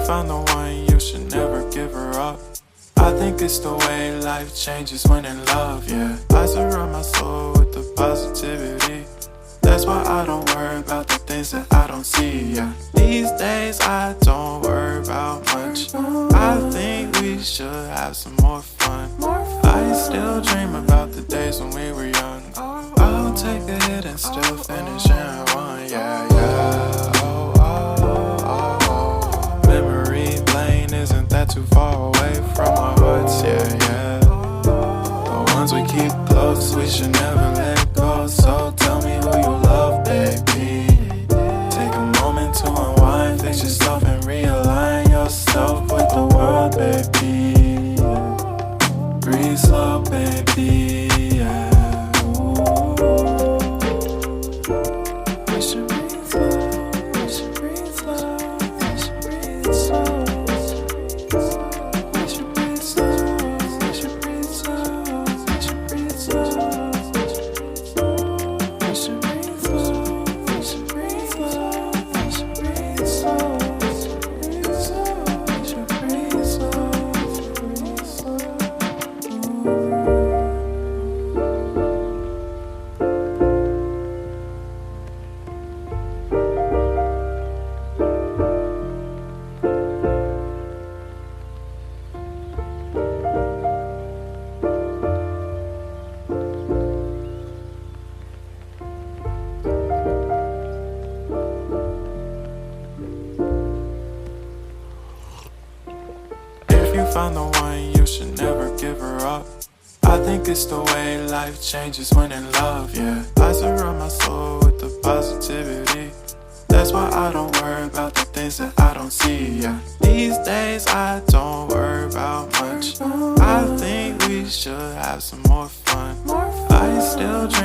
found the one, you should never give her up. I think it's the way life changes when in love, yeah. I surround my soul with the positivity. That's why I don't worry about the things that I don't see, yeah. These days I don't worry about much. I think we should have some more fun. I still dream about the days when we were young. I'll take a hit and still finish in one, yeah, yeah. Oh, oh, oh, oh. Memory lane, isn't that too far away from our hearts, yeah, yeah. The ones we keep close, we should never let go. So tell me who you love, baby. Take a moment to unwind, fix yourself and realign yourself with the world, baby. Breathe slow, baby, yeah. We should breathe slow, we should breathe slow, we should breathe slow. We should breathe slow, we should breathe slow, we should breathe slow. We should breathe slow, we should breathe slow, we should breathe slow. We should breathe slow, breathe slow. If you found the one, you should never give her up. I think it's the way life changes when in love, yeah. I surround my soul with the positivity. That's why I don't worry about the things that I don't see, yeah. These days I don't worry about much. I think we should have some more fun. I still dream